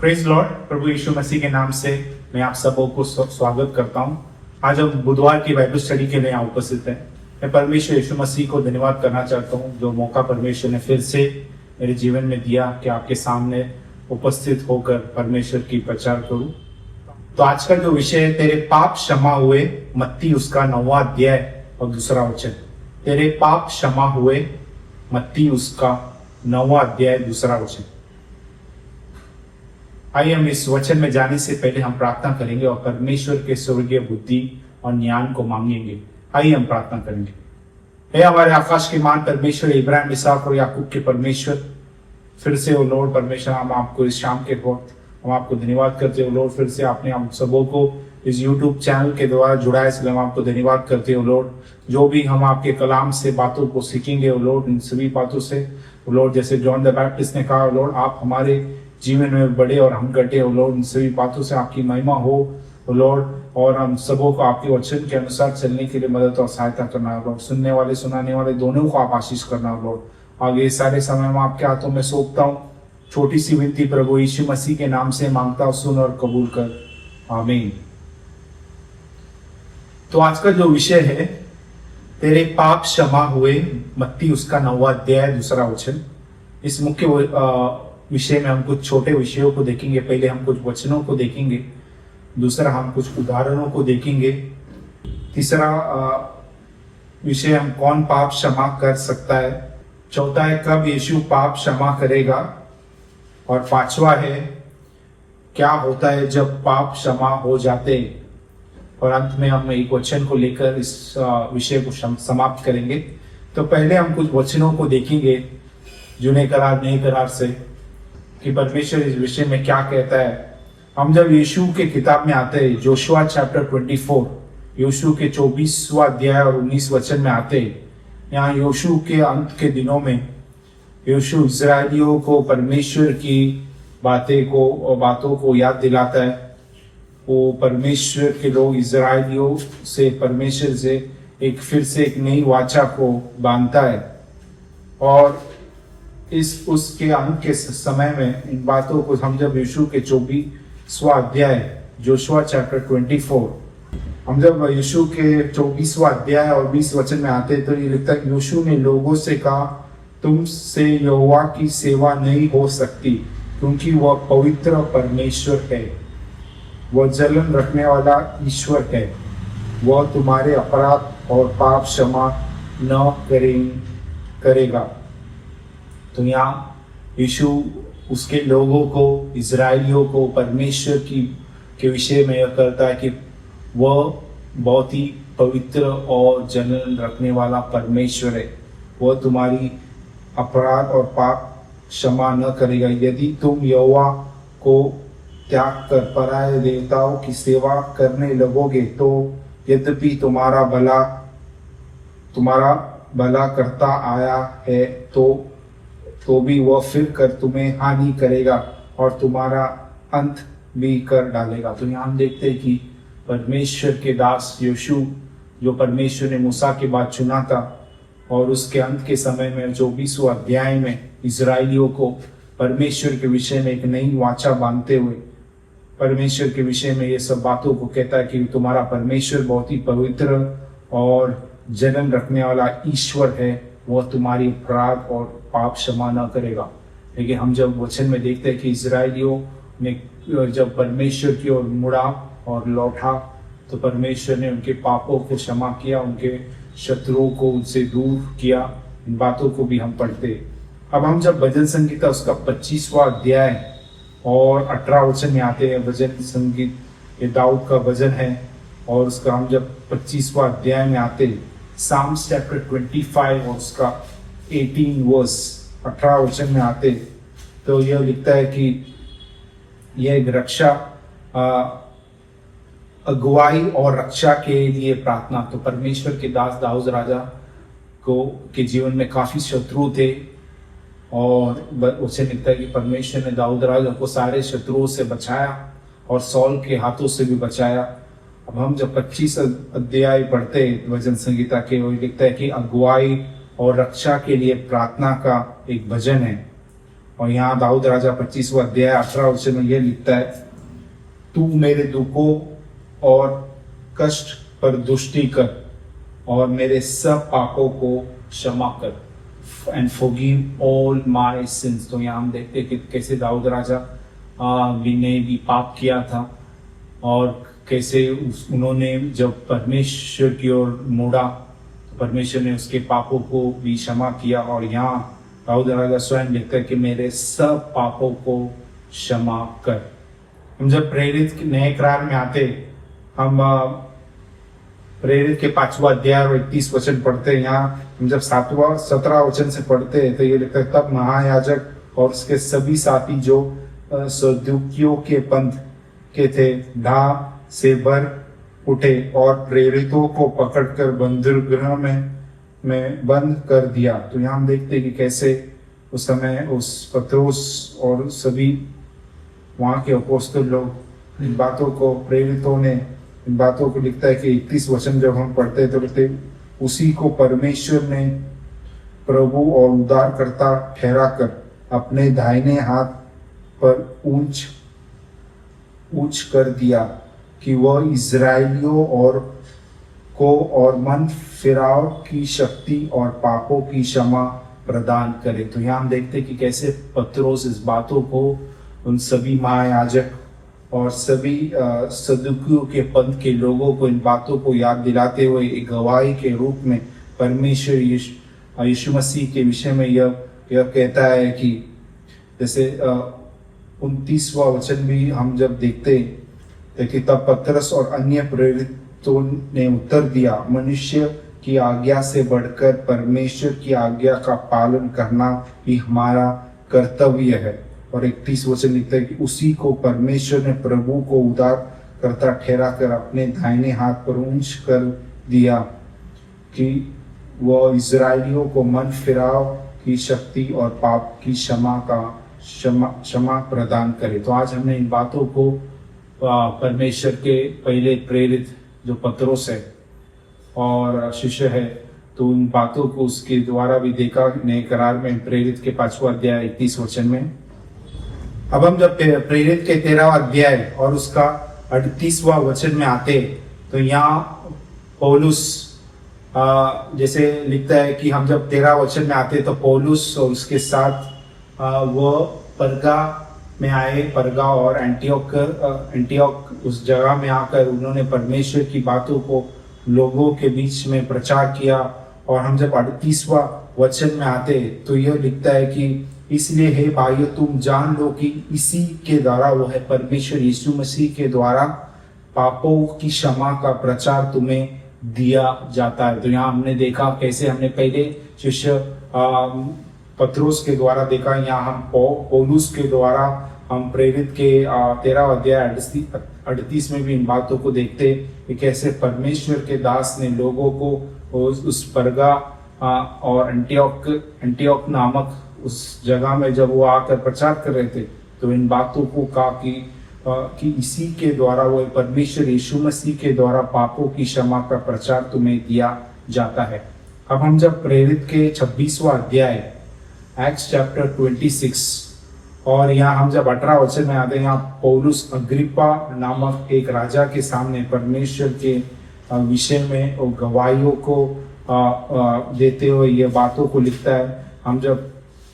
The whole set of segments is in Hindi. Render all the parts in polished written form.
Praise Lord. प्रभु यीशु मसीह के नाम से मैं आप सबों को स्वागत करता हूं। आज हम बुधवार की बाइबल स्टडी के लिए यहाँ उपस्थित हैं। मैं परमेश्वर यीशु मसीह को धन्यवाद करना चाहता हूं जो मौका परमेश्वर ने फिर से मेरे जीवन में दिया कि आपके सामने उपस्थित होकर परमेश्वर की प्रचार करूं। तो आज का जो विषय है, तेरे पाप क्षमा हुए, मत्ती उसका 9वां अध्याय और 2रा वचन। तेरे पाप क्षमा हुए, मत्ती उसका 9वां अध्याय 2रा वचन। आइए हम इस वचन में जाने से पहले हम प्रार्थना करेंगे और परमेश्वर के स्वर्गीय बुद्धि और ज्ञान को मांगेंगे। आइए हम प्रार्थना करेंगे। हे हमारे आकाश के मान परमेश्वर, इब्राहिम, इसहाक और याकूब के परमेश्वर, फिर से ओ लॉर्ड परमेश्वर, हम आपको इस शाम के वक्त हम आपको धन्यवाद करते हो लॉर्ड। फिर से आपने हम सबों को इस यूट्यूब चैनल के द्वारा जुड़ा है, इसलिए हम आपको धन्यवाद करते हो लॉर्ड। जो भी हम आपके कलाम से बातों को सीखेंगे लॉर्ड, इन सभी बातों से लॉर्ड, जैसे जॉन द बैप्टिस्ट ने कहा लॉर्ड, आप हमारे जीवन में बड़े और हम घटे हो लॉर्ड। इन सभी बातों से आपकी महिमा हो लॉर्ड, और हम सबों को आपके वचन के अनुसार चलने के लिए मदद और सहायता करना है लॉर्ड। सुनने वाले सुनाने वाले दोनों को आप आशीष करना हो लॉर्ड। आगे सारे समय में आपके हाथों में सौंपता हूँ। छोटी सी विनती प्रभु यीशु मसीह के नाम से मांगता हूँ, सुन और कबूल कर, आमीन। तो आज का जो विषय है, तेरे पाप क्षमा हुए, मत्ती उसका 9वां अध्याय 2रा वचन। इस मुख्य विषय में हम कुछ छोटे विषयों को देखेंगे। पहले हम कुछ वचनों को देखेंगे, दूसरा हम कुछ उदाहरणों को देखेंगे, तीसरा विषय हम कौन पाप क्षमा कर सकता है, चौथा है कब यीशु पाप क्षमा करेगा, और पांचवा है क्या होता है जब पाप क्षमा हो जाते, और अंत में हम एक वचन को लेकर इस विषय को समाप्त करेंगे। तो पहले हम कुछ वचनों को देखेंगे जुने करार नए करार से कि परमेश्वर इस विषय में क्या कहता है। हम जब यीशु के किताब में आते हैं, जोशुआ चैप्टर 24, यीशु के 24वां अध्याय और 19 वचन में आते हैं, यहाँ यीशु के अंत के दिनों में यीशु इजरायलियों को परमेश्वर की बातों को याद दिलाता है। वो परमेश्वर के लोग इजरायलियों से, परमेश्वर से फिर से एक नई वाचा को बांधता है, और उसके अंत के समय में इन बातों को हम जब यीशु के 24वां अध्याय जोशुआ चैप्टर 24, हम जब यीशु के 24वां अध्याय और 20 वचन में आते हैं तो ये लिखता है, यीशु ने लोगों से कहा, तुमसे यहोवा की सेवा नहीं हो सकती, क्योंकि वह पवित्र परमेश्वर है, वह जलन रखने वाला ईश्वर है, वह तुम्हारे अपराध और पाप क्षमा न करेगा। तो यहाँ यीशु उसके लोगों को, इजरायलियों को परमेश्वर के विषय में यह करता है कि वह बहुत ही पवित्र और जलन रखने वाला परमेश्वर है, वह तुम्हारी अपराध और पाप क्षमा न करेगा। यदि तुम यहोवा को त्याग कर पराये देवताओं की सेवा करने लगोगे तो यद्यपि तुम्हारा भला करता आया है तो भी वह फिर कर तुम्हें हानि करेगा और तुम्हारा अंत भी कर डालेगा। तो यहाँ हम देखते हैं कि परमेश्वर के दास यीशु, जो परमेश्वर ने मूसा के बाद चुना था, और उसके अंत के समय में 24वां अध्याय में इजरायलियों को परमेश्वर के विषय में एक नई वाचा बांधते हुए परमेश्वर के विषय में ये सब बातों को कहता है कि तुम्हारा परमेश्वर बहुत ही पवित्र और जलन रखने वाला ईश्वर है, वह तुम्हारी अपराध और पाप क्षमा न करेगा। लेकिन हम जब वचन में देखते हैं कि इजरायलियों ने जब परमेश्वर की ओर मुड़ा और लौटा तो परमेश्वर ने उनके पापों को क्षमा किया, उनके शत्रुओं को उनसे दूर किया। इन बातों को भी हम पढ़ते। अब हम जब भजन संगीत उसका 25वां अध्याय और 18 वचन में आते हैं, भजन संगीत ये दाऊद का भजन है, और उसका हम जब 25वां अध्याय में आते, साम्स चैप्टर 25 और उसका 18 वर्स 18 वचन में आते, तो यह लिखता है कि यह एक रक्षा, अगुवाई और रक्षा के लिए प्रार्थना। तो परमेश्वर के दास दाऊद राजा के जीवन में काफी शत्रु थे, और उसे लिखता है कि परमेश्वर ने दाऊद राजा को सारे शत्रुओं से बचाया और सौल के हाथों से भी बचाया। अब हम जब 25 अध्याय पढ़ते भजन संगीता के, वो लिखता है कि अगुवाई और रक्षा के लिए प्रार्थना का एक भजन है। और यहाँ दाऊद राजा 25वां अध्याय 18 वचन में यह लिखता है, तू मेरे दुखों और कष्ट पर दृष्टि कर और मेरे सब पापों को क्षमा कर and forgive all my since. तो यहाँ हम देखते हैं कि कैसे दाऊद राजा ने भी पाप किया था और कैसे उन्होंने जब परमेश्वर की ओर मुड़ा तो परमेश्वर ने उसके पापों को भी क्षमा किया। और यहाँ दाऊद राजा स्वयं लिखता है कि मेरे सब पापों को क्षमा कर। हम जब प्रेरित नए करार में आते, हम प्रेरित के 5वां अध्याय और 31 वचन पढ़ते हैं। यहाँ हम जब 17 वचन से पढ़ते हैं तो ये लिखता है, तब महायाजक और उसके सभी साथी जो सदूकियों के पंथ के थे ढा से भर उठे और प्रेरितों को पकड़कर बंदरगृह में बंद कर दिया। तो यहाँ हम देखते हैं कि कैसे उस समय उस पत्रोस और सभी वहाँ के अपोस्तल लोग इन बातों को, प्रेरितों ने इन बातों को, लिखता है कि 31 वचन जब हम पढ़ते हैं तो लिखते उसी को परमेश्वर ने प्रभु और उद्धारकर्ता ठहरा कर अपने दाहिने हाथ पर ऊंच कर दिया कि वह इजराइलियों और मन फिराव की शक्ति और पापों की क्षमा प्रदान करे। तो यहाँ हम देखते हैं कि कैसे पत्रोस इस बातों को उन सभी महायाजक और सभी सदूकियों के पंथ के लोगों को इन बातों को याद दिलाते हुए एक गवाही के रूप में परमेश्वर यीशु मसीह के विषय में यह कहता है कि जैसे 29वां वचन भी हम जब देखते हैं कि तब पतरस और अन्य प्रेरितों ने उत्तर दिया, मनुष्य की आज्ञा से बढ़कर परमेश्वर की आज्ञा का पालन करना ही हमारा कर्तव्य है। और 31 वचन लिखता है कि उसी को परमेश्वर ने प्रभु को उद्धारकर्ता ठहरा कर अपने दाहिने हाथ पर ऊंच कर दिया कि वह इजराइलियों को मन फिराव की शक्ति और पाप की क्षमा प्रदान करे। तो आज हमने इन बातों को परमेश्वर के पहले प्रेरित जो पत्रोस है और शिष्य है, तो उन बातों को उसके द्वारा भी देखा नए करार में प्रेरित के 5वां अध्याय 31 वचन में। अब हम जब प्रेरित के 13वां अध्याय और उसका 38वां वचन में आते तो यहाँ पौलुस जैसे लिखता है कि हम जब 13 वचन में आते तो पौलुस और उसके साथ वह परगा में आए, परगा और एंटियोक उस जगह में आकर उन्होंने परमेश्वर की बातों को लोगों के बीच में प्रचार किया। और हम जब 38वां वचन में आते तो यह लिखता है कि इसलिए हे भाइयों तुम जान लो कि इसी के द्वारा, वो है परमेश्वर यीशु मसीह के द्वारा, पापों की क्षमा का प्रचार तुम्हें दिया जाता है। तो यहाँ हमने देखा कैसे हमने पहले शिष्य पत्रोस के द्वारा देखा, यहाँ हम पौलुस के द्वारा हम प्रेरित के 13वां अध्याय 38 में भी इन बातों को देखते कि कैसे परमेश्वर के दास ने लोगों को उस परगा और एंटियोक नामक उस जगह में जब वो आकर प्रचार कर रहे थे तो इन बातों को कहा कि इसी के द्वारा, वो परमेश्वर यीशु मसीह के द्वारा पापों की क्षमा का प्रचार तुम्हें दिया जाता है। अब हम जब प्रेरित के 26वां अध्याय एक्ट्स चैप्टर 26 और यहाँ हम जब 18 वचन में आते हैं, यहाँ पौलुस अग्रिप्पा नामक एक राजा के सामने परमेश्वर के विषय में और गवाहियों को देते हुए ये बातों को लिखता है। हम जब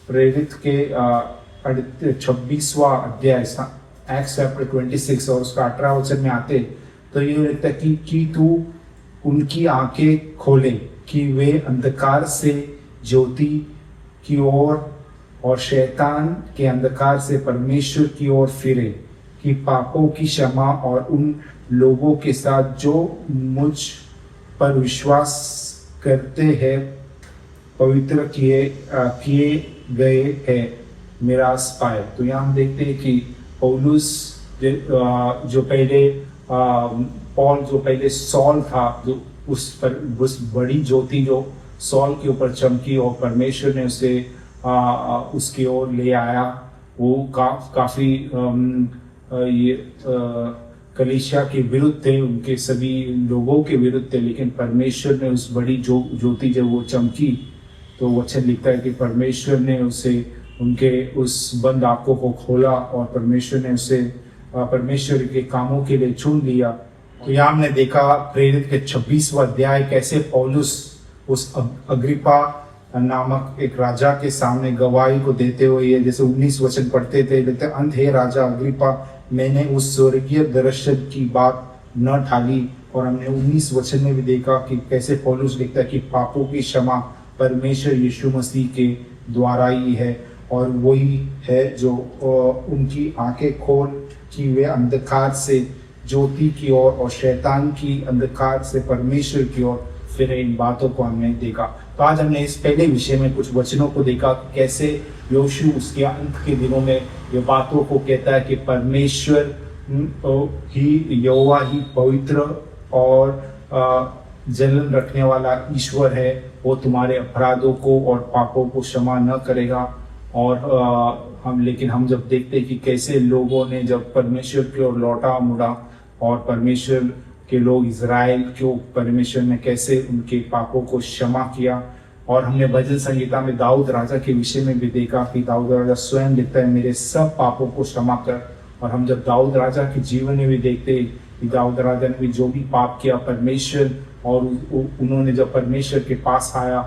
प्रेरित के 26वां अध्याय एक्ट्स चैप्टर 26 और उसका 18 वचन में आते तो ये लिखता है कि तू उनकी आंखें खोले कि वे अंधकार से ज्योति की ओर और शैतान के अंधकार से परमेश्वर की ओर फिरे, कि पापों की क्षमा और उन लोगों के साथ जो मुझ पर विश्वास करते हैं पवित्र किए गए हैं मिरास पाए। तो यहाँ हम देखते हैं कि पौलुस जो पहले पॉल जो पहले सॉल था, जो उस बड़ी ज्योति जो सॉल के ऊपर चमकी और परमेश्वर ने उसे उसकी ओर ले आया, वो काफी ये कलीसिया के विरुद्ध थे, उनके सभी लोगों के विरुद्ध थे, लेकिन परमेश्वर ने उस बड़ी ज्योति जब वो चमकी तो वचन लिखता है कि परमेश्वर ने उसे उनके उस बंद आंखों को खोला और परमेश्वर ने उसे परमेश्वर के कामों के लिए चुन लिया। तो यहाँ हमने देखा प्रेरित के 26वां अध्याय कैसे पौलुस उस अग्रिपा नामक एक राजा के सामने गवाही को देते हुए, ये जैसे 19 वचन पढ़ते थे, लेते अंत हे राजा अग्रिपा, मैंने उस स्वर्गीय दर्शन की बात न टाली। और हमने 19 वचन में भी देखा कि कैसे पौलुस लिखता है कि पापों की क्षमा परमेश्वर यीशु मसीह के द्वारा ही है, और वही है जो उनकी आंखें खोल कि वे अंधकार से ज्योति की ओर और शैतान की अंधकार से परमेश्वर की ओर फिरे। इन बातों को हमने देखा। तो आज हमने इस पहले विषय में कुछ वचनों को देखा कि कैसे योशू उसके अंत के दिनों में ये बातों को कहता है कि परमेश्वर ही, यहोवा ही पवित्र और जलन रखने वाला ईश्वर है, वो तुम्हारे अपराधों को और पापों को क्षमा न करेगा। और लेकिन हम जब देखते हैं कि कैसे लोगों ने जब परमेश्वर की ओर लौटा मुड़ा और परमेश्वर के लोग इज़राइल को परमेश्वर ने कैसे उनके पापों को क्षमा किया। और हमने भजन संगीता में दाऊद राजा के विषय में भी देखा कि दाऊद राजा स्वयं लिखता है मेरे सब पापों को क्षमा कर। और हम जब दाऊद राजा के जीवन में भी देखते कि दाऊद राजा ने भी जो भी पाप किया परमेश्वर, और उन्होंने जब परमेश्वर के पास आया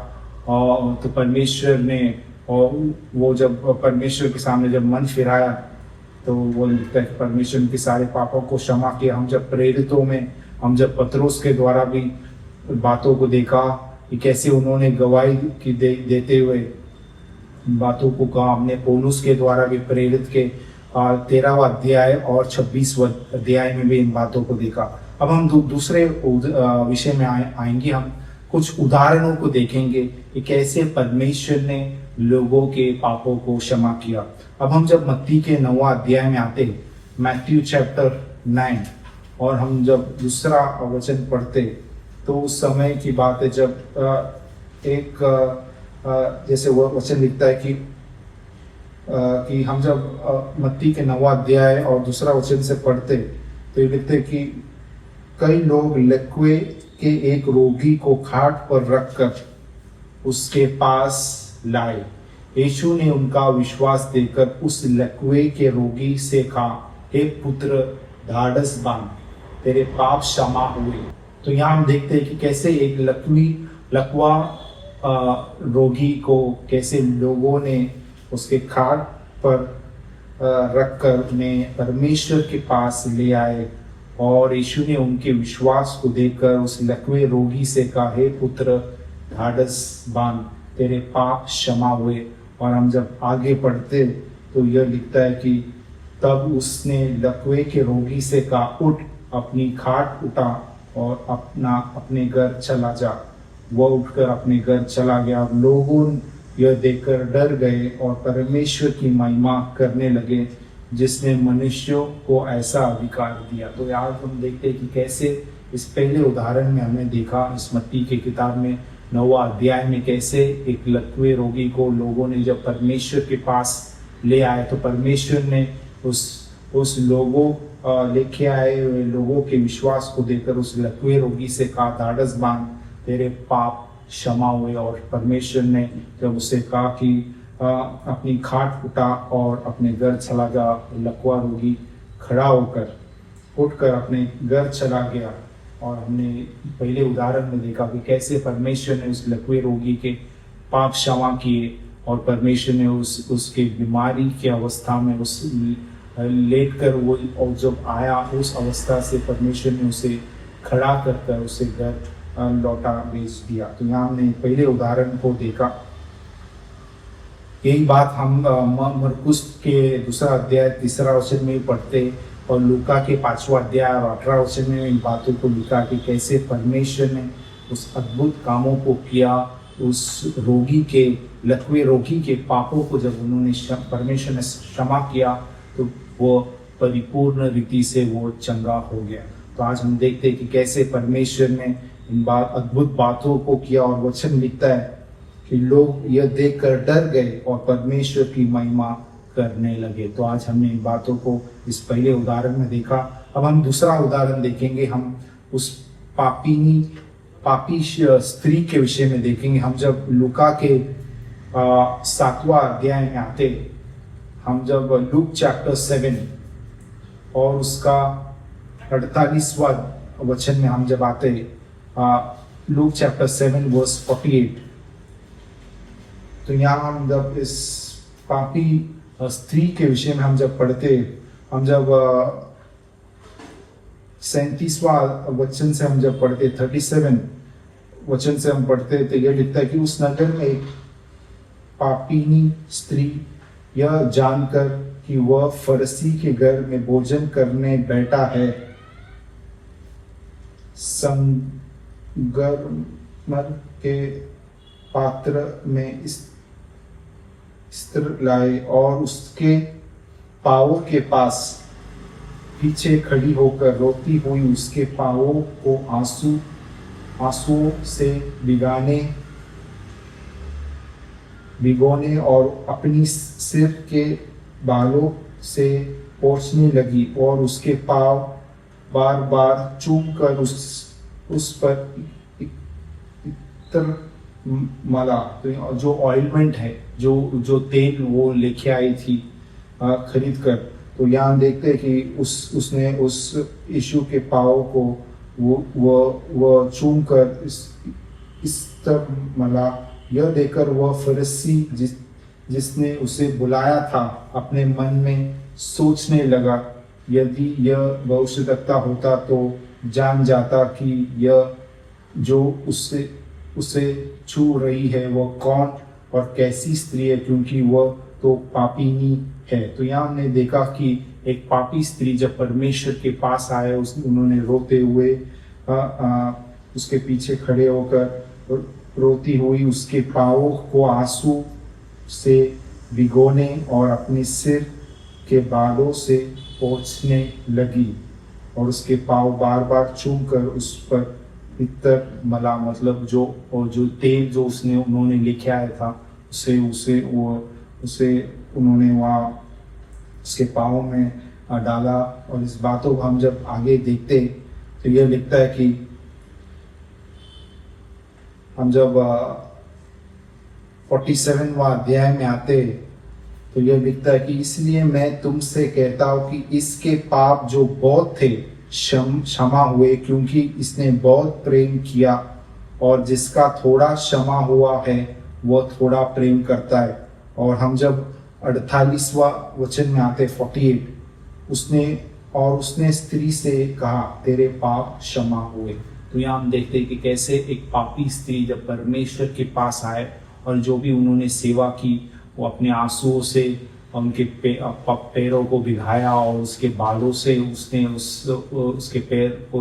तो परमेश्वर ने, और वो जब परमेश्वर के सामने जब मन फिराया तो वो लिखता है कि परमेश्वर के सारे पापों को क्षमा किया। हम जब प्रेरितों में, हम जब पत्रोस के द्वारा भी बातों को देखा कि कैसे उन्होंने गवाही की देते हुए बातों को कहा। हमने पौलुस के द्वारा भी प्रेरित के 13वां अध्याय और 26वां अध्याय में भी इन बातों को देखा। अब हम दूसरे विषय में आएंगे। हम कुछ उदाहरणों को देखेंगे कि कैसे परमेश्वर ने लोगों के पापों को क्षमा किया। अब हम जब मत्ती के 9वां अध्याय में आते, मैथ्यू चैप्टर 9, और हम जब दूसरा वचन पढ़ते तो उस समय की बात है जब एक जैसे वो वचन लिखता है कि हम जब मत्ती के 9वां अध्याय और दूसरा वचन से पढ़ते तो ये लिखते कि कई लोग लकवे के एक रोगी को खाट पर रखकर उसके पास लाए। यीशु ने उनका विश्वास देखकर उस लकवे के रोगी से कहा, हे पुत्र ढाढ़स बांध, तेरे पाप क्षमा हुए। तो यहाँ हम देखते हैं कि कैसे एक लकवा रोगी को कैसे लोगों ने उसके खाट पर रखकर उन्हें परमेश्वर के पास ले आए, और यीशु ने उनके विश्वास को देखकर उस लकवे रोगी से कहा, हे पुत्र ढाढ़स बांध, तेरे पाप क्षमा हुए। और हम जब आगे पढ़ते तो यह लिखता है कि तब उसने लकवे के रोगी से कहा, उठ, अपनी खाट उठा और अपने घर चला जा। वह उठकर अपने घर चला गया। लोगों यह देखकर डर गए और परमेश्वर की महिमा करने लगे जिसने मनुष्यों को ऐसा अधिकार दिया। तो आज हम देखते हैं कि कैसे इस पहले उदाहरण में हमने देखा इस मत्ती के किताब में 9वां अध्याय में कैसे एक लकवे रोगी को लोगों ने जब परमेश्वर के पास ले आए तो परमेश्वर ने उस लोगों लेके आए हुए लोगों के विश्वास को देखकर उस लकवे रोगी से कहा, ढाढ़स बांध, तेरे पाप क्षमा हुए। और परमेश्वर ने जब उसे कहा कि अपनी खाट उठा और अपने घर चला जा, लकवा रोगी खड़ा होकर उठकर अपने घर चला गया। और हमने पहले उदाहरण में देखा कि कैसे परमेश्वर ने उस लकवे रोगी के पाप क्षमा किए, और परमेश्वर ने उसके बीमारी की अवस्था में उस लेट कर वो, और जब आया उस अवस्था से परमेश्वर ने उसे खड़ा कर उसे घर लौटा भेज दिया। तो यहाँ हमने पहले उदाहरण को देखा। यही बात हम मरकुस के दूसरा अध्याय 3 वचन में पढ़ते, और लूका के 5वां अध्याय और 18 वचन में इन बातों को लिखा कि कैसे परमेश्वर ने उस अद्भुत कामों को किया। उस रोगी के, लकवे रोगी के पापों को जब उन्होंने परमेश्वर ने क्षमा किया तो वो परिपूर्ण रीति से वो चंगा हो गया। तो आज हम देखते हैं कि कैसे परमेश्वर ने इन अद्भुत बातों को किया, और वचन लिखता है कि लोग यह देखकर डर गए और परमेश्वर की महिमा करने लगे। तो आज हमने इन बातों को इस पहले उदाहरण में देखा। अब हम दूसरा उदाहरण देखेंगे। हम उस पापी स्त्री के विषय में देखेंगे। हम जब लूका के 7वां अध्याय में आते, हम जब लूक चैप्टर 7 और उसका 48वां वचन में हम जब आते, लूक चैप्टर 7 वर्स 48, तो यहाँ हम जब इस पापी स्त्री के विषय में हम जब पढ़ते, हम जब 37वां वचन से हम जब पढ़ते, 37 वचन से हम पढ़ते, तो यह लिखता है कि उस नगर में एक पापीनी स्त्री यह जानकर कि वह फरसी के घर में भोजन करने बैठा है, संगमर के पात्र में स्त्र लाए और उसके पाँवों के पास पीछे खड़ी होकर रोती हुई उसके पाँवों को आंसुओं से भिगोने और अपनी सिर के बालों से पोंछने लगी और उसके पाँव बार बार चूम कर उस पर इत्र मला, तो जो ऑइलमेंट है, जो तेल वो लेके आई थी खरीद कर, तो यहाँ देखते हैं कि उसने उस यीशु के पाँव को वो चूम कर इत्र मला। यह देखकर वह फरीसी जिसने उसे बुलाया था अपने मन में सोचने लगा, यदि यह भविष्यद्वक्ता होता तो जान जाता कि यह जो उसे छू रही है वह कौन और कैसी स्त्री है, क्योंकि वह तो पापीनी है। तो यहाँ हमने देखा कि एक पापी स्त्री जब परमेश्वर के पास आए, उन्होंने रोते हुए उसके पीछे खड़े होकर रोती हुई उसके पाँवों को आंसू से भिगोने और अपने सिर के बालों से पोंछने लगी और उसके पाँव बार बार चूम कर उस पर इत्र मला, मतलब जो तेल जो उन्होंने लेके आया था उसे उन्होंने वहाँ उसके पाँव में डाला। और इस बातों को हम जब आगे देखते तो यह लिखता है कि हम जब 47वां अध्याय में आते तो यह लिखता है कि इसलिए मैं तुमसे कहता हूँ कि इसके पाप जो बहुत थे क्षमा हुए, क्योंकि इसने बहुत प्रेम किया, और जिसका थोड़ा क्षमा हुआ है वह थोड़ा प्रेम करता है। और हम जब 48वां वचन में आते 48, उसने स्त्री से कहा तेरे पाप क्षमा हुए। तो यहाँ हम देखते हैं कि कैसे एक पापी स्त्री जब परमेश्वर के पास आए और जो भी उन्होंने सेवा की वो अपने आंसुओं से उनके पैरों को भिगाया और उसके बालों से उसने उसके पैर को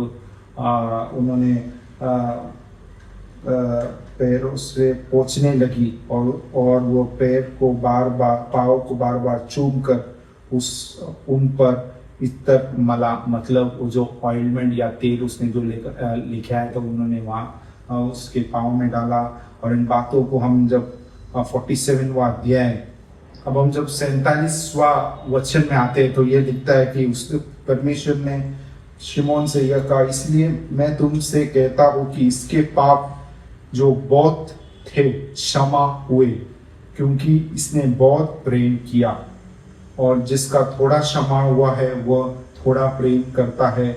उन्होंने पैरों से पोंछने लगी और वो पैर को पाँव को बार बार चूम कर उन पर इत्र मला, मतलब वो जो ऑइलमेंट या तेल उसने जो लेके आया था उन्होंने वहाँ उसके पाँव में डाला। और इन बातों को हम जब 47वां अध्याय, अब हम जब 47वां वचन में आते हैं तो ये लिखता है कि उस परमेश्वर ने शिमोन से यह कहा, इसलिए मैं तुमसे कहता हूँ कि इसके पाप जो बहुत थे क्षमा हुए, क्योंकि इसने बहुत प्रेम किया, और जिसका थोड़ा क्षमा हुआ है वह थोड़ा प्रेम करता है।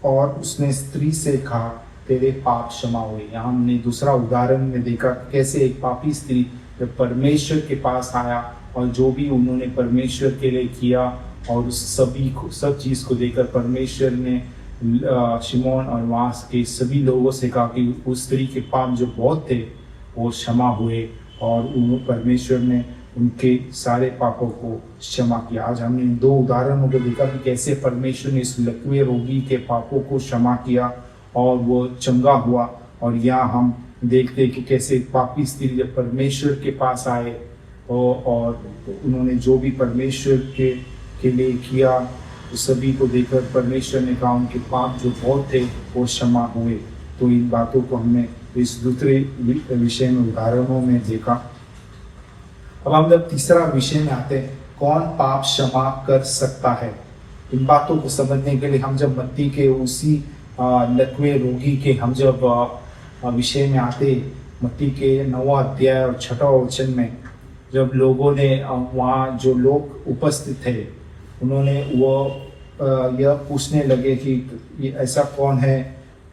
और उसने स्त्री से कहा तेरे पाप क्षमा हुए। यहाँ हमने दूसरा उदाहरण में देखा कैसे एक पापी स्त्री जब परमेश्वर के पास आया और जो भी उन्होंने परमेश्वर के लिए किया और उस सब चीज़ को देखकर परमेश्वर ने शिमोन और वहाँ के सभी लोगों से कहा कि उस स्त्री के पाप जो बहुत थे वो क्षमा हुए, और परमेश्वर ने उनके सारे पापों को क्षमा किया। आज हमने इन दो उदाहरणों को देखा कि कैसे परमेश्वर ने इस लकवे रोगी के पापों को क्षमा किया और वो चंगा हुआ। और यहाँ हम देखते कि कैसे पापी स्त्री जब परमेश्वर के पास आए और उन्होंने जो भी परमेश्वर के लिए किया उस सभी को देखकर परमेश्वर ने कहा उनके पाप जो बहुत थे वो क्षमा हुए। तो इन बातों को हमने इस दूसरे विषय में उदाहरणों में देखा। अब हम जब तीसरा विषय में आते हैं, कौन पाप क्षमा कर सकता है। इन बातों को समझने के लिए हम जब मत्ती के उसी लकवे रोगी के हम जब विषय में आते मत्ती के 9वां अध्याय और 6वां वचन में जब लोगों ने वहाँ जो लोग उपस्थित थे उन्होंने वो यह पूछने लगे कि ये ऐसा कौन है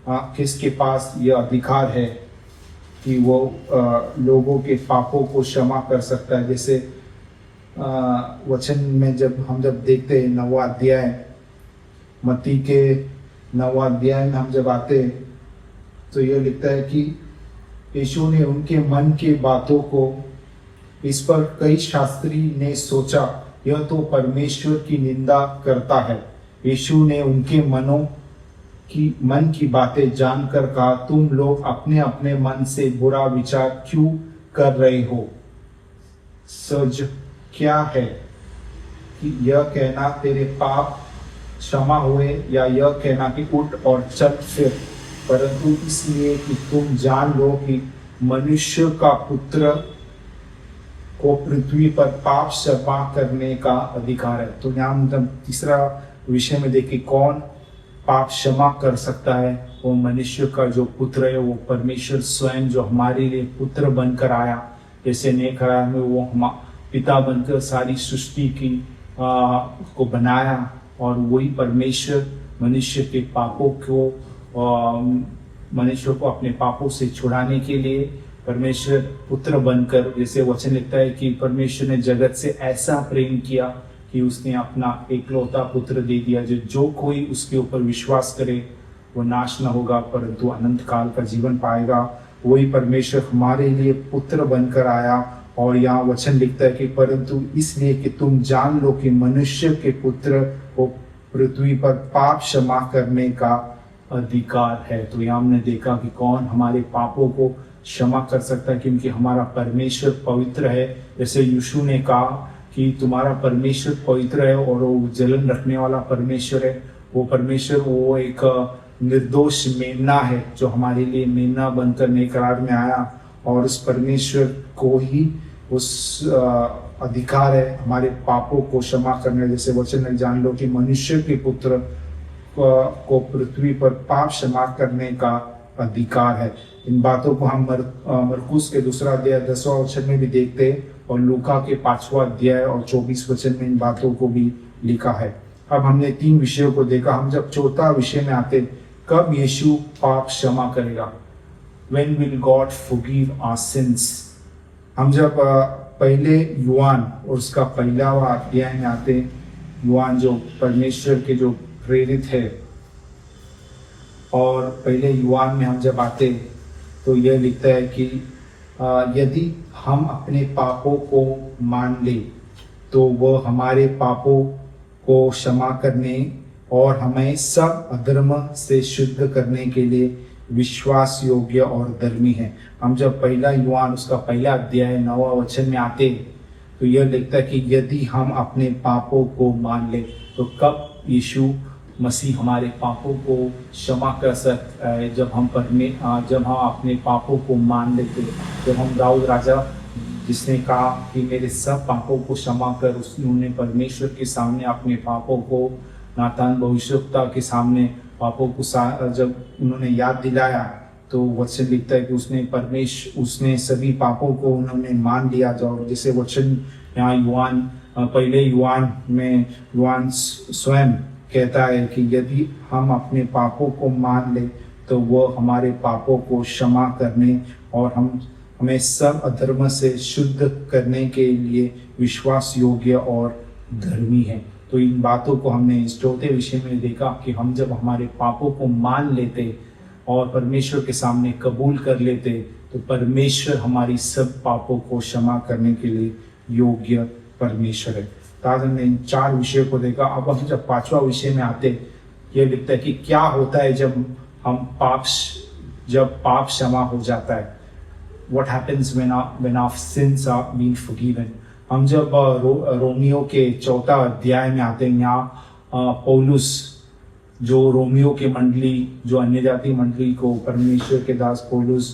किसके पास यह अधिकार है कि वो लोगों के पापों को क्षमा कर सकता है। जैसे वचन में जब देखते हैं 9वां अध्याय, मत्ती के 9वां अध्याय में हम जब आते हैं तो यह लिखता है कि यीशु ने उनके मन के बातों को, इस पर कई शास्त्री ने सोचा यह तो परमेश्वर की निंदा करता है। यीशु ने उनके मन की बातें जानकर कहा, तुम लोग अपने अपने मन से बुरा विचार क्यों कर रहे हो? सच क्या है कि यह कहना तेरे पाप क्षमा हुए, या यह कहना कि उठ और चल फिर? परंतु इसलिए कि तुम जान लो कि मनुष्य का पुत्र को पृथ्वी पर पाप क्षमा करने का अधिकार है। तो यहाँ हम तीसरा विषय में देखें कौन पाप क्षमा कर सकता है। वो मनुष्य का जो पुत्र है, वो परमेश्वर स्वयं जो हमारे लिए पुत्र बनकर आया। जैसे नए करार में वो हम पिता बनकर सारी सृष्टि की को बनाया, और वही परमेश्वर मनुष्य के पापों को मनुष्य को अपने पापों से छुड़ाने के लिए परमेश्वर पुत्र बनकर, जैसे वचन लिखता है कि परमेश्वर ने जगत से ऐसा प्रेम किया कि उसने अपना एकलौता पुत्र दे दिया, जो कोई उसके ऊपर विश्वास करे वो नाश न होगा परंतु अनंत काल का जीवन पाएगा। वही परमेश्वर हमारे लिए पुत्र बनकर आया। और यहाँ वचन लिखता है कि परंतु इसलिए कि तुम जान लो कि मनुष्य के पुत्र को पृथ्वी पर पाप क्षमा करने का अधिकार है। तो यहाँ हमने देखा कि कौन हमारे पापों को क्षमा कर सकता है, क्योंकि हमारा परमेश्वर पवित्र है। जैसे यीशु ने कहा कि तुम्हारा परमेश्वर पवित्र है और वो जलन रखने वाला परमेश्वर है। वो परमेश्वर वो एक निर्दोष मेमना है जो हमारे लिए मेमना बनकर नए करार में आया, और उस परमेश्वर को ही उस अधिकार है हमारे पापों को क्षमा करने। जैसे वचन में जान लो कि मनुष्य के पुत्र को पृथ्वी पर पाप क्षमा करने का अधिकार है। इन बातों को हम मरकुस के 2 अध्याय 10वां वचन में भी देखते हैं, और लूका के 5वां अध्याय और 24 वचन में इन बातों को भी लिखा है। अब हमने 3 विषयों को देखा। हम जब 4था विषय में आते, कब यीशु पाप क्षमा करेगा? When will God forgive our sins? हम जब पहले युवान और उसका 1वां अध्याय में आते, युवान जो परमेश्वर के जो प्रेरित है, और पहले युवान में हम जब आते तो यह लिखता है कि यदि हम अपने पापों को मान ले तो वह हमारे पापों को क्षमा करने और हमें सब अधर्म से शुद्ध करने के लिए विश्वास योग्य और धर्मी है। हम जब पहला युवान उसका 1 अध्याय 9वां वचन में आते तो यह लिखता है कि यदि हम अपने पापों को मान ले, तो कब यीशु मसीह हमारे पापों को क्षमा कर सकता है? जब हम अपने पापों को मान लेते। जब हम दाऊद राजा जिसने कहा कि मेरे सब पापों को क्षमा कर, उन्होंने परमेश्वर के सामने अपने पापों को, नातान भविष्यवक्ता के सामने पापों को जब उन्होंने याद दिलाया तो वचन लिखता है कि उसने सभी पापों को उन्होंने मान लिया। जो जैसे वचन यहाँ युवान पहले युवान में युवान स्वयं कहता है कि यदि हम अपने पापों को मान ले तो वह हमारे पापों को क्षमा करने और हमें सब अधर्म से शुद्ध करने के लिए विश्वास योग्य और धर्मी है। तो इन बातों को हमने इस 4थे विषय में देखा कि हम जब हमारे पापों को मान लेते और परमेश्वर के सामने कबूल कर लेते तो परमेश्वर हमारी सब पापों को क्षमा करने के लिए योग्य परमेश्वर है। आज हमने इन 4 विषयों को देखा। अब हम जब 5वां विषय में आते, ये लिखता है कि क्या होता है जब पाप क्षमा हो जाता है। What happens when our sins are being forgiven? हम जब रोमियो के 4था अध्याय में आते हैं, यहाँ पौलुस जो रोमियो के मंडली, जो अन्य जाति मंडली को परमेश्वर के दास पौलुस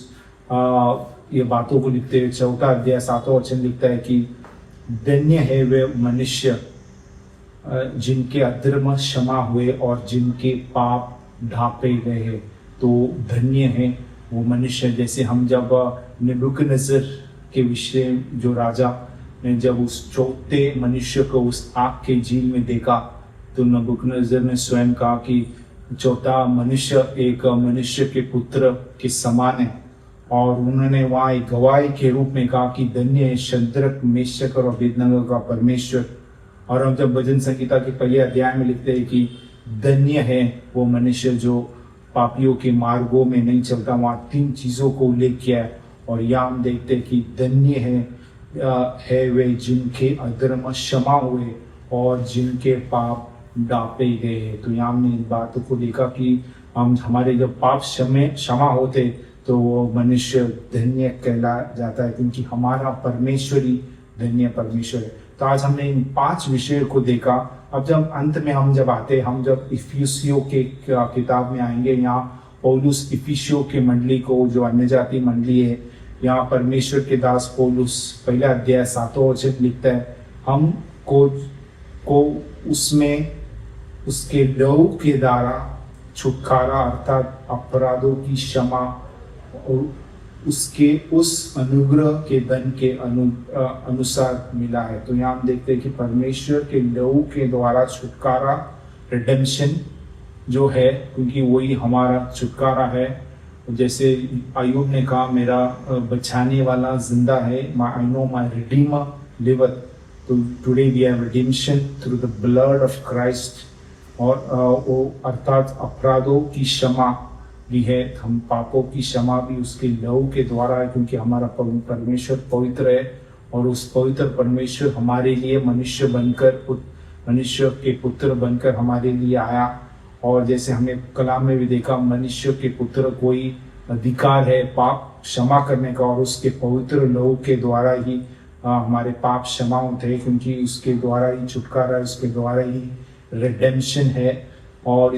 ये बातों को लिखते हुए 4था अध्याय 7वां वचन लिखता है कि धन्य है वे मनुष्य जिनके अधर्म क्षमा हुए और जिनके पाप ढांपे गए हैं। तो धन्य है वो मनुष्य। जैसे हम जब नेबुकदनेस्सर के विषय, जो राजा ने जब उस चौथे मनुष्य को उस आग के झील में देखा, तो नेबुकदनेस्सर ने स्वयं कहा कि चौथा मनुष्य एक मनुष्य के पुत्र के समान है। और उन्होंने वहाँ एक गवाही के रूप में कहा कि धन्य है शद्रक, मेशक और अबेदनगो का परमेश्वर। और हम जब भजन संहिता के पहले अध्याय में लिखते हैं कि धन्य है वो मनुष्य जो पापियों के मार्गों में नहीं चलता, वहाँ 3 चीजों को उल्लेख किया है। और यहाँ हम देखते हैं कि धन्य है वे जिनके अधर्म क्षमा हुए और जिनके पाप ढांपे गए। तो यहाँ हमने इस बातों को देखा कि हम हमारे जब पाप क्षमा होते तो वो मनुष्य धन्य कहला जाता है, क्योंकि हमारा परमेश्वर ही धन्य परमेश्वर है। तो आज हमने इन 5 विषयों को देखा। अब जब अंत में हम जब आते हैं, हम जब इफिसियों के किताब में आएंगे, यहाँ पौलुस इफिसियों के मंडली को, जो अन्य जाति मंडली है, यहाँ परमेश्वर के दास पौलुस पहला अध्याय 7वां वचन लिखता है, हम को उसमें उसके लहू के द्वारा छुटकारा अर्थात अपराधों की क्षमा और उसके उस अनुग्रह के धन के अनुसार मिला है। तो यहाँ हम देखते हैं कि परमेश्वर के लहू के द्वारा छुटकारा, रिडेम्पशन जो है, क्योंकि वही हमारा छुटकारा है। जैसे अय्यूब ने कहा, मेरा बचाने वाला जिंदा है, I know my redeemer liveth. तो today we have redemption through the blood of Christ. और वो अर्थात अपराधों की क्षमा भी है, हम पापों की क्षमा भी उसके लहू के द्वारा है, क्योंकि हमारा परमेश्वर पवित्र है। और उस पवित्र परमेश्वर हमारे लिए मनुष्य के पुत्र बनकर हमारे लिए आया। और जैसे हमने कलाम में भी देखा, मनुष्य के पुत्र कोई अधिकार है पाप क्षमा करने का, और उसके पवित्र लहू के द्वारा ही हमारे पाप क्षमा होते हैं, क्योंकि उसके द्वारा ही छुटकारा है, उसके द्वारा ही रिडेम्पशन है। और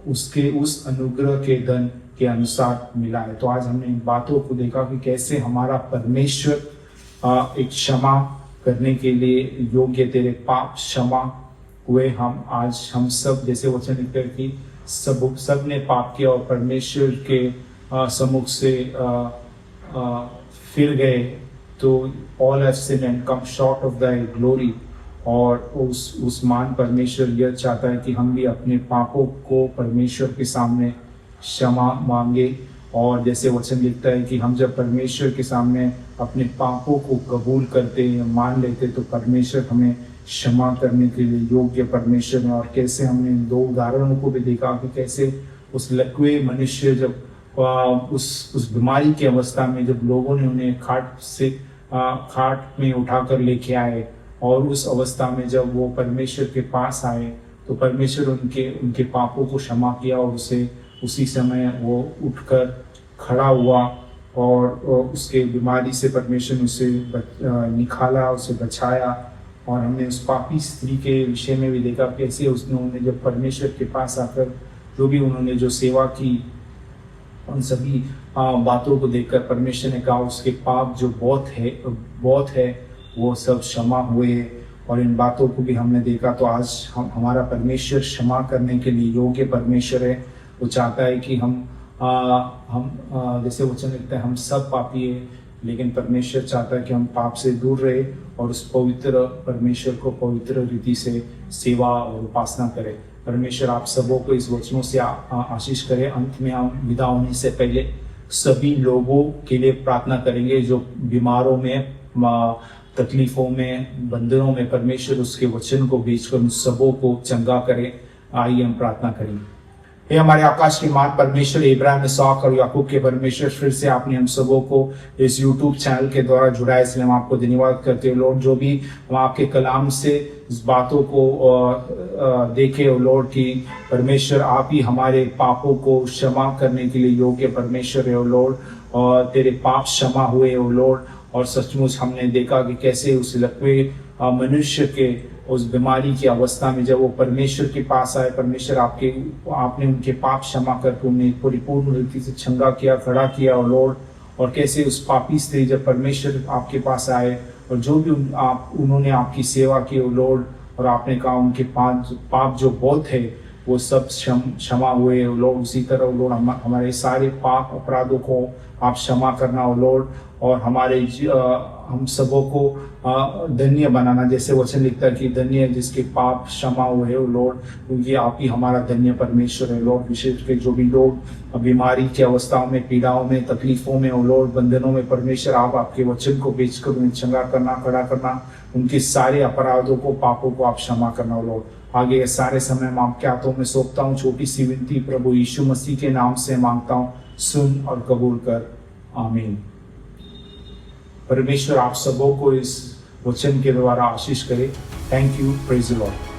उसके उस अनुग्रह के धन के अनुसार मिला है। तो आज हमने इन बातों को देखा कि कैसे हमारा परमेश्वर एक क्षमा करने के लिए योग्य, तेरे पाप क्षमा हुए। हम सब जैसे वचन लिखते हैं कि सब ने पाप किया और परमेश्वर के सम्मुख से फिर गए। तो all have sinned and come short of the glory. और उस मान परमेश्वर यह चाहता है कि हम भी अपने पापों को परमेश्वर के सामने क्षमा मांगे। और जैसे वचन लिखता है कि हम जब परमेश्वर के सामने अपने पापों को कबूल करते हैं, मान लेते, तो परमेश्वर हमें क्षमा करने के लिए योग्य परमेश्वर है। और कैसे हमने 2 उदाहरणों को भी देखा कि कैसे उस लकवे मनुष्य जब उस बीमारी की अवस्था में जब लोगों ने उन्हें खाट में उठाकर लेके आए, और उस अवस्था में जब वो परमेश्वर के पास आए तो परमेश्वर उनके पापों को क्षमा किया और उसी समय वो उठकर खड़ा हुआ। और उसके बीमारी से परमेश्वर ने उसे निकाला, उसे बचाया। और हमने उस पापी स्त्री के विषय में भी देखा कैसे उन्होंने जब परमेश्वर के पास आकर उन्होंने जो सेवा की, उन सभी बातों को देखकर परमेश्वर ने कहा उसके पाप जो बहुत है वो सब क्षमा हुए। और इन बातों को भी हमने देखा। तो आज हमारा परमेश्वर क्षमा करने के लिए योग्य परमेश्वर है। वो चाहता है कि हम जैसे वचन लिखता है, हम सब पापी है, लेकिन परमेश्वर चाहता है कि हम पाप से दूर रहे और उस पवित्र परमेश्वर को पवित्र रीति से सेवा और उपासना करें। परमेश्वर आप सबों को इस वचनों से आशीष करे। अंत में हम विदा होने से पहले सभी लोगों के लिए प्रार्थना करेंगे जो बीमारों में, तकलीफों में, बंधनों में, परमेश्वर उसके वचन को भेजकर उन सबों को चंगा करे। आइए हम प्रार्थना करेंगे। हे हमारे आकाश के मान परमेश्वर, इब्राहिम, इसहाक और याकूब के परमेश्वर, फिर से आपने हम सबों को इस YouTube चैनल के द्वारा जुड़ा है, इसलिए हम आपको धन्यवाद करते हैं लॉर्ड। जो भी हम आपके कलाम से इस बातों को देखे लॉर्ड की परमेश्वर आप ही हमारे पापों को क्षमा करने के लिए योग्य परमेश्वर है लॉर्ड। और तेरे पाप क्षमा हुए लॉर्ड। और सचमुच हमने देखा कि कैसे उस लकवे मनुष्य के उस बीमारी की अवस्था में जब वो परमेश्वर के पास आए, परमेश्वर आपने उनके पाप क्षमा करके उन्हें परिपूर्ण रीति से चंगा किया, खड़ा किया और लॉर्ड। और कैसे उस पापी स्त्री जब परमेश्वर आपके पास आए और जो भी उन्होंने आपकी सेवा की लॉर्ड, और आपने कहा उनके पाप जो बहुत है वो सब क्षमा हुए ओ लॉर्ड। उसी तरह ओ लॉर्ड हमारे सारे पाप अपराधों को आप क्षमा करना ओ लॉर्ड, और हम सबों को धन्य बनाना, जैसे वचन लिखता है कि धन्य है जिसके पाप क्षमा हुए ओ लॉर्ड, क्योंकि आप ही हमारा धन्य परमेश्वर है लॉर्ड। विशेष के जो भी लोग बीमारी की अवस्थाओं में, पीड़ाओं में, तकलीफों में ओ लॉर्ड, बंधनों में, परमेश्वर आप आपके वचन को बेचकर उन्हें चंगा करना, खड़ा करना, उनके सारे अपराधों को, पापों को आप क्षमा करना ओ लॉर्ड। आगे ये सारे समय मैं आपके हाथों में सौंपता हूँ। छोटी सी विनती प्रभु यीशु मसीह के नाम से मांगता हूँ, सुन और कबूल कर, आमीन। परमेश्वर आप सबों को इस वचन के द्वारा आशीष करे। Thank you, praise the Lord.